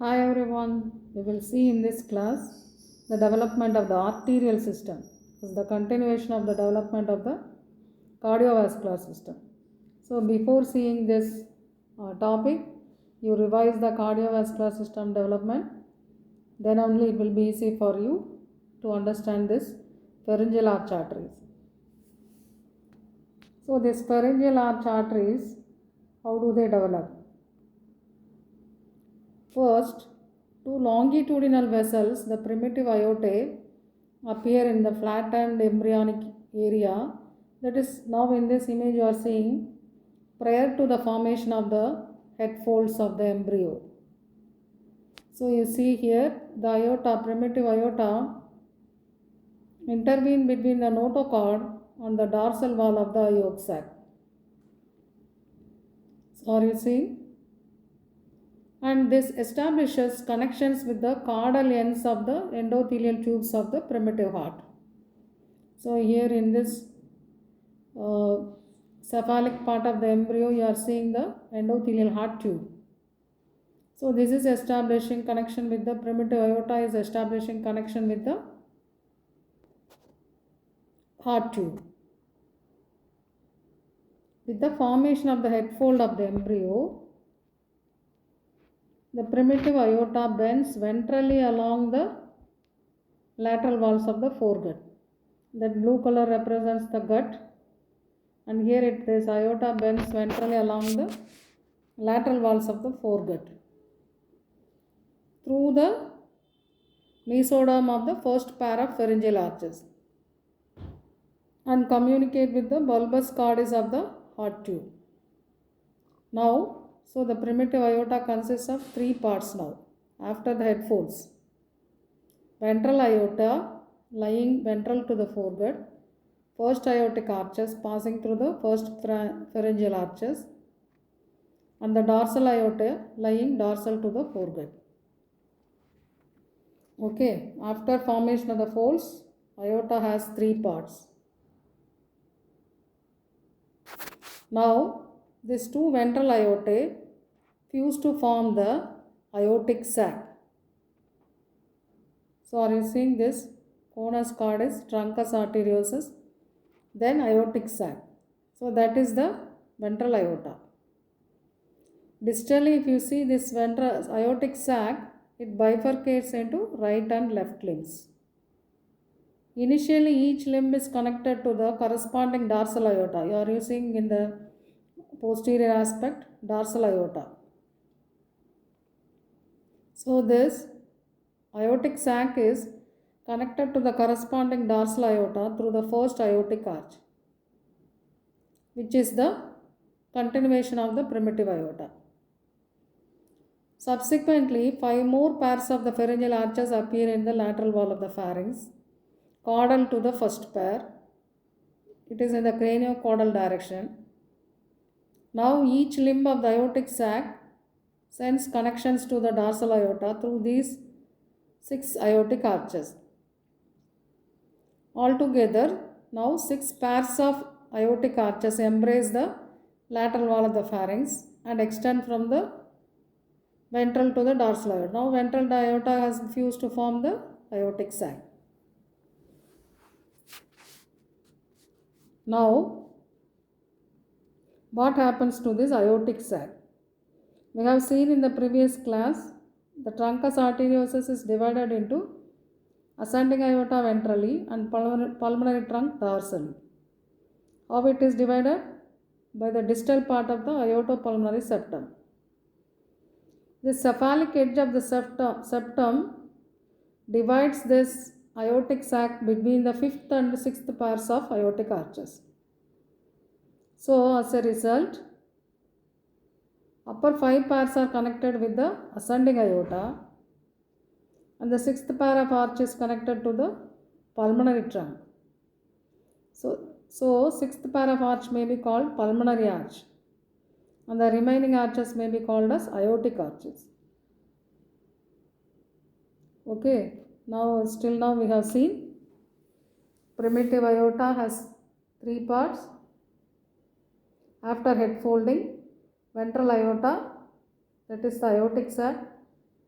Hi everyone, we will see in this class the development of the arterial system as the continuation of the development of the cardiovascular system. So before seeing this topic, you revise the cardiovascular system development, then only it will be easy for you to understand this pharyngeal arch arteries. So this pharyngeal arch arteries, how do they develop? First, two longitudinal vessels, the primitive aortae, appear in the flattened embryonic area. That is, now in this image you are seeing prior to the formation of the head folds of the embryo. So you see here the aorta, primitive aorta, intervene between the notochord and the dorsal wall of the yolk sac. So are you seeing? And this establishes connections with the caudal ends of the endothelial tubes of the primitive heart. So here in this cephalic part of the embryo, you are seeing the endothelial heart tube. So this is establishing connection with the primitive aorta, is establishing connection with the heart tube. With the formation of the head fold of the embryo, the primitive aorta bends ventrally along the lateral walls of the foregut. That blue color represents the gut, and here it is aorta bends ventrally along the lateral walls of the foregut through the mesoderm of the first pair of pharyngeal arches and communicate with the bulbous cordis of the heart tube. Now, so the primitive aorta consists of three parts now after the head folds. Ventral aorta lying ventral to the foregut, first aortic arches passing through the first pharyngeal arches, and the dorsal aorta lying dorsal to the foregut. Okay, after formation of the folds, aorta has three parts. Now, these two ventral aortae fuse to form the aortic sac. So, are you seeing this? Conus cordis, truncus arteriosus, then aortic sac. So, that is the ventral aorta. Distally, if you see this ventral aortic sac, it bifurcates into right and left limbs. Initially, each limb is connected to the corresponding dorsal aorta. You are using in the posterior aspect dorsal aorta. So, this aortic sac is connected to the corresponding dorsal aorta through the first aortic arch, which is the continuation of the primitive aorta. Subsequently, 5 more pairs of the pharyngeal arches appear in the lateral wall of the pharynx, caudal to the first pair. It is in the craniocaudal direction. Now, each limb of the aortic sac sends connections to the dorsal aorta through these 6 aortic arches. Altogether, now 6 pairs of aortic arches embrace the lateral wall of the pharynx and extend from the ventral to the dorsal aorta. Now, ventral aorta has fused to form the aortic sac. Now, what happens to this aortic sac? We have seen in the previous class, the truncus arteriosus is divided into ascending aorta ventrally and pulmonary trunk dorsally. How it is divided? By the distal part of the aortopulmonary septum. The cephalic edge of the septum divides this aortic sac between the 5th and 6th pairs of aortic arches. So, as a result, upper 5 pairs are connected with the ascending aorta and the 6th pair of arch is connected to the pulmonary trunk. So 6th pair of arch may be called pulmonary arch and the remaining arches may be called as aortic arches. Okay, now we have seen primitive aorta has 3 parts. After head folding, ventral aorta, that is the aortic sac,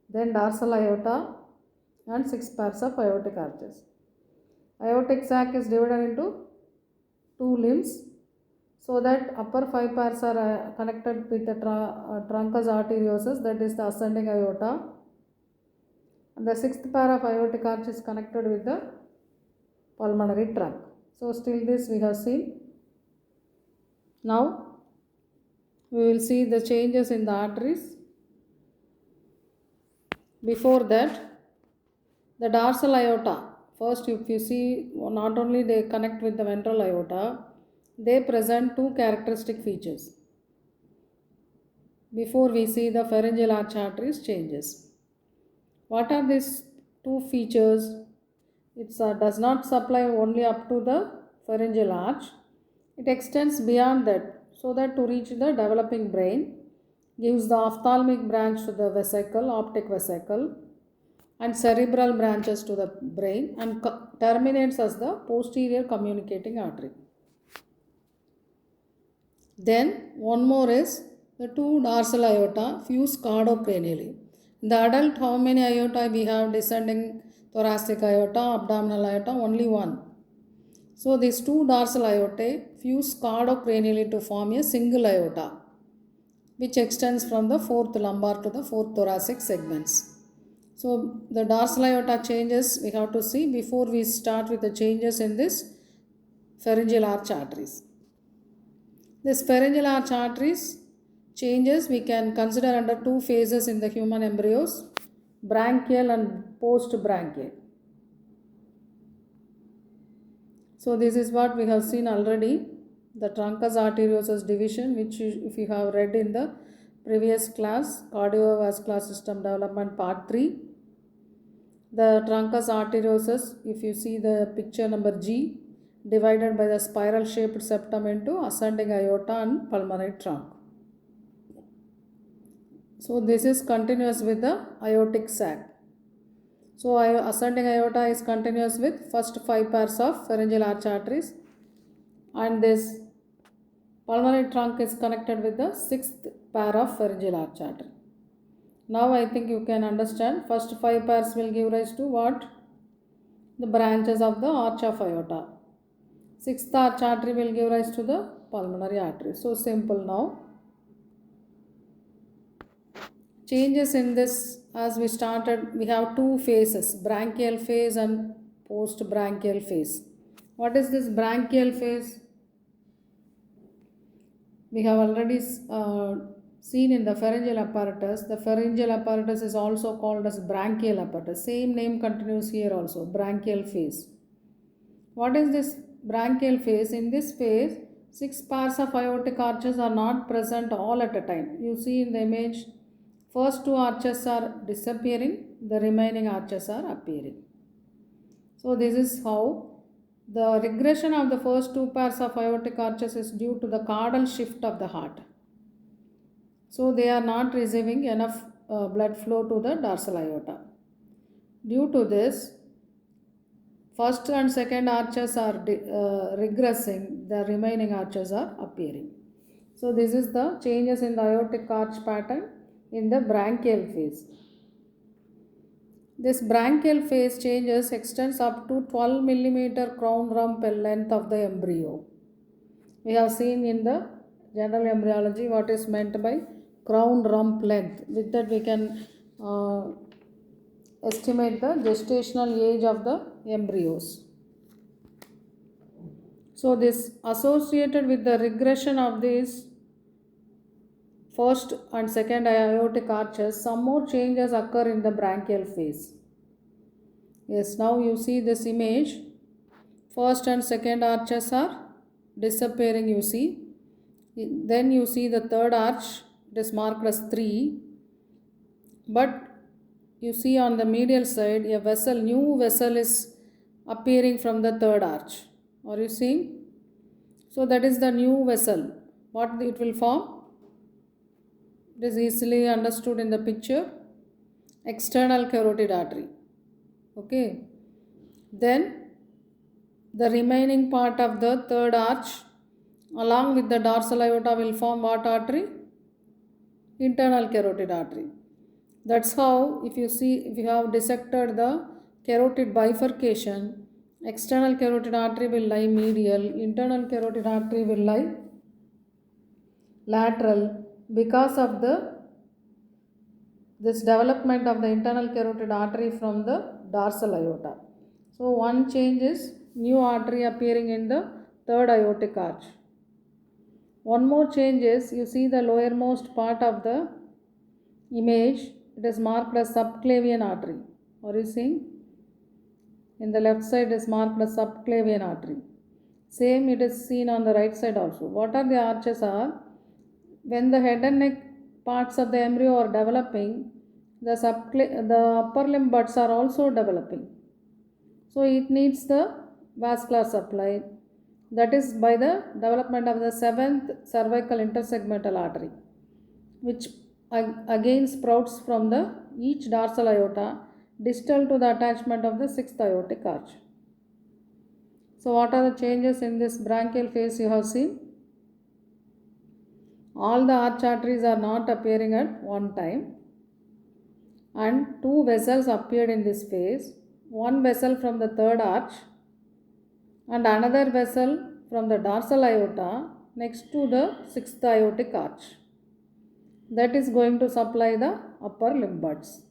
then dorsal aorta, and 6 pairs of aortic arches. Aortic sac is divided into 2 limbs, so that upper 5 pairs are connected with the truncus arteriosus, that is the ascending aorta, and the 6th pair of aortic arch is connected with the pulmonary trunk. So still this we have seen. Now we will see the changes in the arteries. Before that, the dorsal aorta, first if you see, not only they connect with the ventral aorta, they present two characteristic features. Before we see the pharyngeal arch arteries changes. What are these two features? It does not supply only up to the pharyngeal arch. It extends beyond that, so that to reach the developing brain, gives the ophthalmic branch to the vesicle, optic vesicle, and cerebral branches to the brain, and terminates as the posterior communicating artery. Then one more is the two dorsal aorta fuse cardocranially. In the adult, how many aorta we have? Descending thoracic aorta, abdominal aorta, only one. So these two dorsal aortae fuse cardocranially to form a single aorta, which extends from the fourth lumbar to the fourth thoracic segments. So the dorsal aorta changes we have to see before we start with the changes in this pharyngeal arch arteries. This pharyngeal arch arteries changes we can consider under two phases in the human embryos, branchial and post-branchial. So this is what we have seen already, the truncus arteriosus division, which if you have read in the previous class, cardiovascular system development part 3. The truncus arteriosus, if you see the picture number G, divided by the spiral shaped septum into ascending aorta and pulmonary trunk. So this is continuous with the aortic sac. So ascending aorta is continuous with first 5 pairs of pharyngeal arch arteries, and this pulmonary trunk is connected with the 6th pair of pharyngeal arch artery. Now I think you can understand. First 5 pairs will give rise to what? The branches of the arch of aorta. 6th arch artery will give rise to the pulmonary artery. So simple now. Changes in this, as we started, we have two phases, branchial phase and post-branchial phase. What is this branchial phase? We have already seen in the pharyngeal apparatus. The pharyngeal apparatus is also called as branchial apparatus. Same name continues here also, branchial phase. What is this branchial phase? In this phase, 6 pairs of aortic arches are not present all at a time. You see in the image, first 2 arches are disappearing, the remaining arches are appearing. So this is how the regression of the first 2 pairs of aortic arches is due to the caudal shift of the heart. So they are not receiving enough blood flow to the dorsal aorta. Due to this, first and second arches are regressing, the remaining arches are appearing. So this is the changes in the aortic arch pattern in the branchial phase. This branchial phase changes extends up to 12 mm crown rump length of the embryo. We have seen in the general embryology what is meant by crown rump length. With that we can estimate the gestational age of the embryos. So this associated with the regression of these first and second aortic arches, some more changes occur in the branchial phase. Yes, now you see this image. First and second arches are disappearing, you see. Then you see the third arch, it is marked as 3. But you see on the medial side, a vessel, new vessel is appearing from the third arch. Are you seeing? So that is the new vessel. What it will form? It is easily understood in the picture. External carotid artery. Okay. Then the remaining part of the third arch along with the dorsal aorta will form what artery? Internal carotid artery. That's how, if you see, if you have dissected the carotid bifurcation, external carotid artery will lie medial, internal carotid artery will lie lateral, because of the this development of the internal carotid artery from the dorsal aorta. So one change is new artery appearing in the third aortic arch. One more change is, you see the lowermost part of the image, it is marked as subclavian artery. Are you seeing? In the left side is marked as subclavian artery. Same it is seen on the right side also. What are the arches are? When the head and neck parts of the embryo are developing, the upper limb buds are also developing. So it needs the vascular supply. That is by the development of the seventh cervical intersegmental artery, which again sprouts from the each dorsal aorta distal to the attachment of the sixth aortic arch. So what are the changes in this branchial phase you have seen? All the arch arteries are not appearing at one time, and two vessels appeared in this phase. One vessel from the third arch and another vessel from the dorsal aorta next to the sixth aortic arch. That is going to supply the upper limb buds.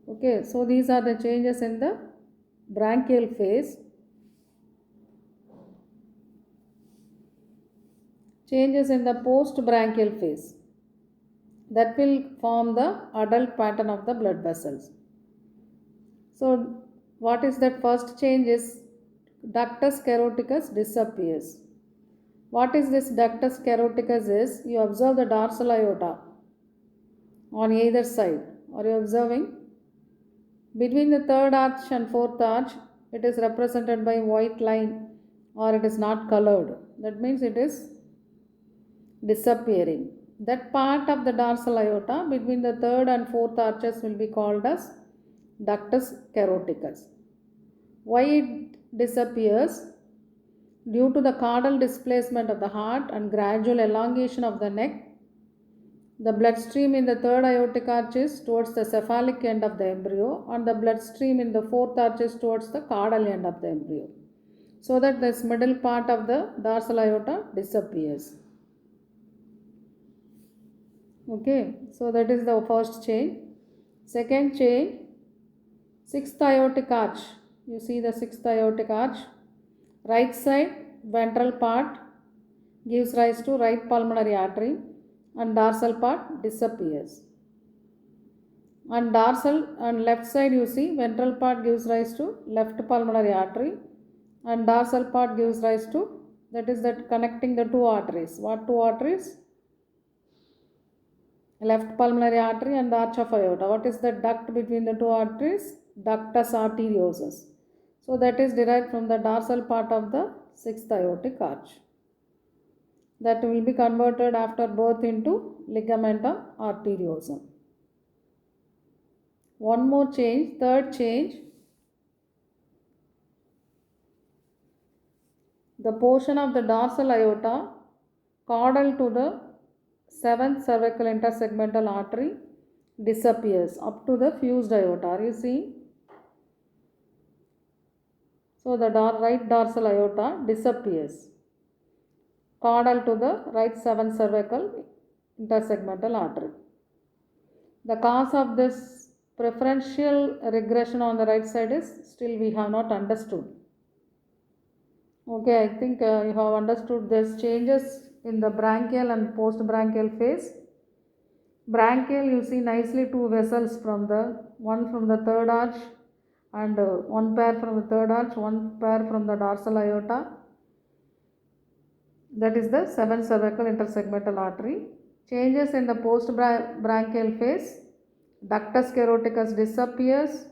Okay, so these are the changes in the branchial phase. Changes in the post-branchial phase, that will form the adult pattern of the blood vessels. So what is that first change is ductus caroticus disappears. What is this ductus caroticus is, you observe the dorsal aorta on either side. Are you observing? Between the third arch and fourth arch, it is represented by white line, or it is not colored. That means it is disappearing. That part of the dorsal aorta between the third and fourth arches will be called as ductus caroticus. Why it disappears? Due to the caudal displacement of the heart and gradual elongation of the neck, the bloodstream in the third aortic arch is towards the cephalic end of the embryo, and the bloodstream in the fourth arch is towards the caudal end of the embryo, so that this middle part of the dorsal aorta disappears. Okay, so that is the first change. Second change, sixth aortic arch. You see the sixth aortic arch. Right side ventral part gives rise to right pulmonary artery, and dorsal part disappears. On dorsal and left side, you see ventral part gives rise to left pulmonary artery, and dorsal part gives rise to, that is that connecting the two arteries. What two arteries? Left pulmonary artery and the arch of aorta. What is the duct between the two arteries? Ductus arteriosus. So that is derived from the dorsal part of the sixth aortic arch. That will be converted after birth into ligamentum arteriosum. One more change, third change. The portion of the dorsal aorta caudal to the seventh cervical intersegmental artery disappears up to the fused aorta. Are you seeing? So the right dorsal aorta disappears caudal to the right seventh cervical intersegmental artery. The cause of this preferential regression on the right side is still we have not understood. Okay, I think you have understood this changes in the branchial and post-branchial phase. Branchial, you see nicely two vessels from the one from the third arch and one pair from the third arch, one pair from the dorsal aorta. That is the seventh cervical intersegmental artery. Changes in the post-branchial phase. Ductus caroticus disappears.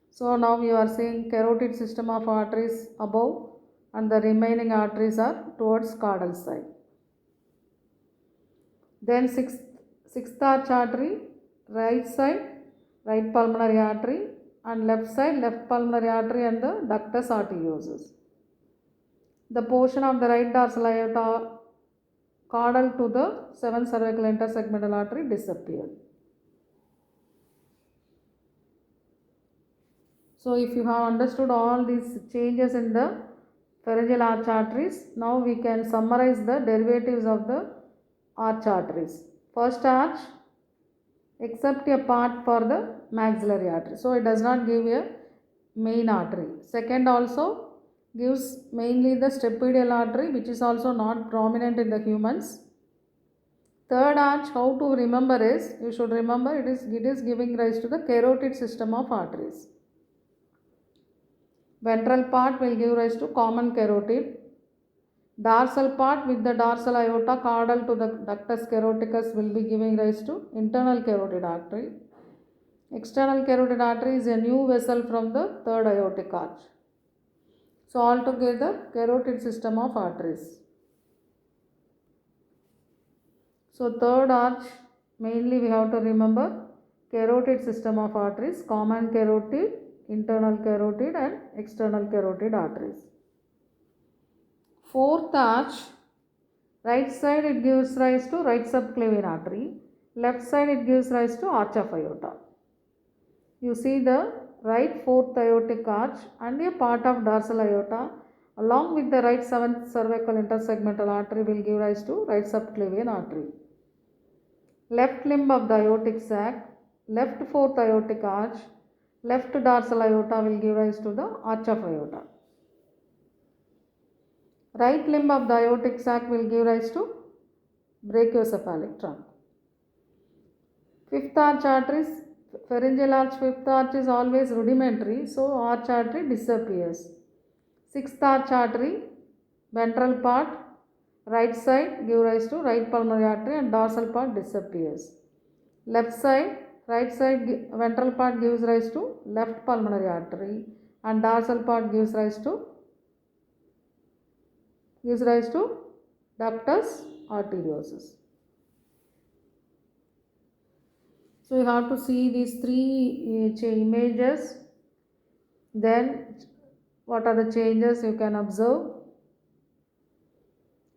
So now you are seeing carotid system of arteries above, and the remaining arteries are towards caudal side. Then sixth arch artery, right side right pulmonary artery, and left side left pulmonary artery and the ductus arteriosus. The portion of the right dorsal aorta caudal to the seventh cervical intersegmental artery disappeared. So if you have understood all these changes in the pharyngeal arch arteries, now we can summarize the derivatives of the arch arteries. First arch, except a part for the maxillary artery, so it does not give a main artery. Second also gives mainly the stapedial artery, which is also not prominent in the humans. Third arch, how to remember is, you should remember it is giving rise to the carotid system of arteries. Ventral part will give rise to common carotid. Dorsal part with the dorsal aorta caudal to the ductus caroticus will be giving rise to internal carotid artery. External carotid artery is a new vessel from the third aortic arch. So altogether carotid system of arteries. So third arch, mainly we have to remember carotid system of arteries, common carotid, internal carotid and external carotid arteries. Fourth arch, right side it gives rise to right subclavian artery, left side it gives rise to arch of aorta. You see the right fourth aortic arch and a part of dorsal aorta along with the right seventh cervical intersegmental artery will give rise to right subclavian artery. Left limb of the aortic sac, left fourth aortic arch, left dorsal aorta will give rise to the arch of aorta. Right limb of the aortic sac will give rise to brachiocephalic trunk. Fifth arch arteries, pharyngeal arch fifth arch is always rudimentary, so arch artery disappears. Sixth arch artery, ventral part, right side give rise to right pulmonary artery and dorsal part disappears. Left side, right side ventral part gives rise to left pulmonary artery and dorsal part gives rise to ductus arteriosus. So you have to see these three images, then what are the changes you can observe.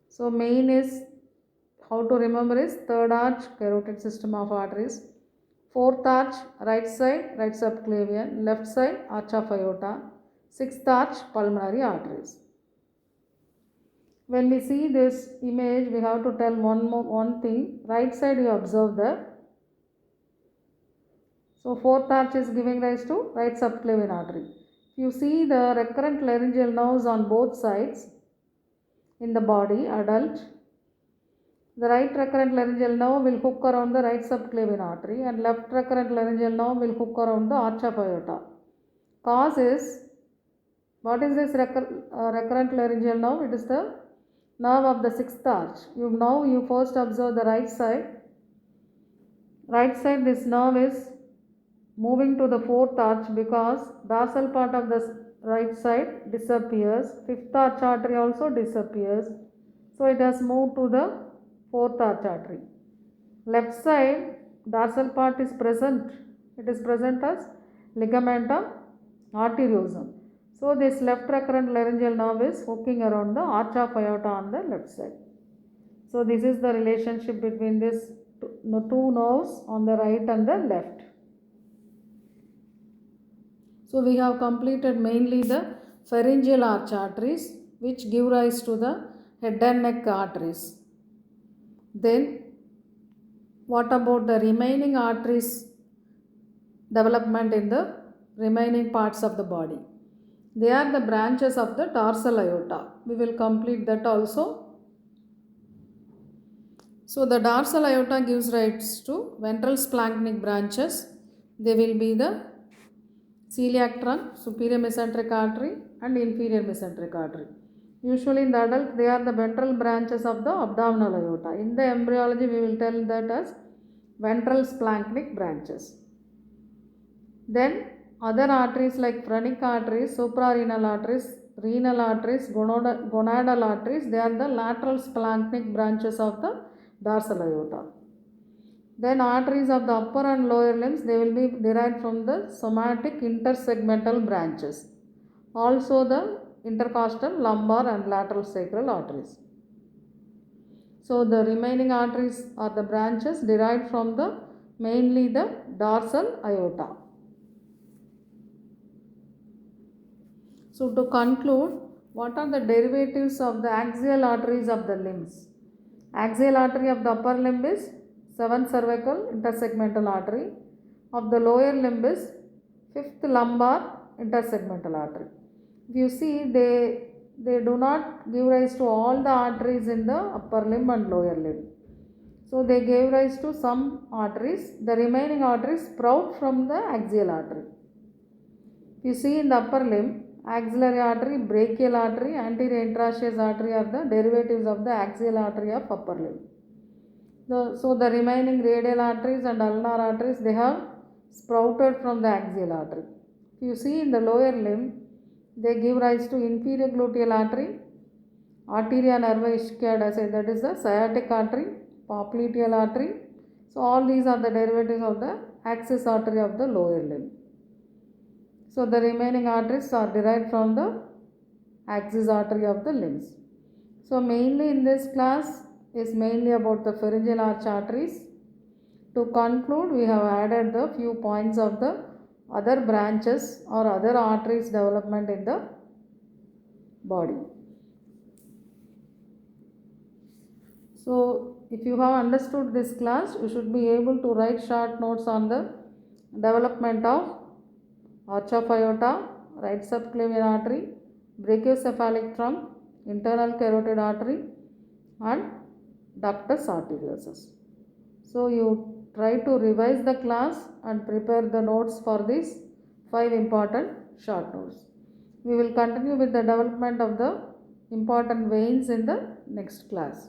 So main is, how to remember is, third arch carotid system of arteries, fourth arch right side right subclavian, left side arch of aorta, sixth arch pulmonary arteries. When we see this image, we have to tell one thing. Right side you observe that. So fourth arch is giving rise to right subclavian artery. You see the recurrent laryngeal nerves on both sides in the body, adult. The right recurrent laryngeal nerve will hook around the right subclavian artery and left recurrent laryngeal nerve will hook around the arch of aorta. Cause is, what is this recurrent laryngeal nerve? It is the nerve of the sixth arch. You first observe the right side. Right side, this nerve is moving to the fourth arch because dorsal part of the right side disappears. Fifth arch artery also disappears. So it has moved to the fourth arch artery. Left side, dorsal part is present. It is present as ligamentum arteriosum. So this left recurrent laryngeal nerve is hooking around the arch of aorta on the left side. So this is the relationship between these two nerves on the right and the left. So we have completed mainly the pharyngeal arch arteries which give rise to the head and neck arteries. Then what about the remaining arteries development in the remaining parts of the body? They are the branches of the dorsal aorta. We will complete that also. So the dorsal aorta gives rise to ventral splanchnic branches. They will be the celiac trunk, superior mesenteric artery and inferior mesenteric artery. Usually in the adult they are the ventral branches of the abdominal aorta. In the embryology we will tell that as ventral splanchnic branches. Then other arteries like phrenic arteries, suprarenal arteries, renal arteries, gonadal arteries, they are the lateral splanchnic branches of the dorsal aorta. Then arteries of the upper and lower limbs, they will be derived from the somatic intersegmental branches. Also the intercostal, lumbar and lateral sacral arteries. So the remaining arteries are the branches derived from the mainly the dorsal aorta. So to conclude, what are the derivatives of the axial arteries of the limbs? Axial artery of the upper limb is 7th cervical intersegmental artery. Of the lower limb is 5th lumbar intersegmental artery. If you see, they do not give rise to all the arteries in the upper limb and lower limb. So they gave rise to some arteries. The remaining arteries sprout from the axial artery. If you see in the upper limb, axillary artery, brachial artery, anterior interosseous artery are the derivatives of the axial artery of upper limb. So the remaining radial arteries and ulnar arteries, they have sprouted from the axial artery. If you see in the lower limb, they give rise to inferior gluteal artery, arteria nerva ischiadiae, that is the sciatic artery, popliteal artery. So all these are the derivatives of the axis artery of the lower limb. So the remaining arteries are derived from the axis artery of the limbs. So mainly in this class is mainly about the pharyngeal arch arteries. To conclude, we have added the few points of the other branches or other arteries development in the body. So if you have understood this class, you should be able to write short notes on the development of arch of aorta, right subclavian artery, brachiocephalic trunk, internal carotid artery and ductus arteriosus. So you try to revise the class and prepare the notes for these 5 important short notes. We will continue with the development of the important veins in the next class.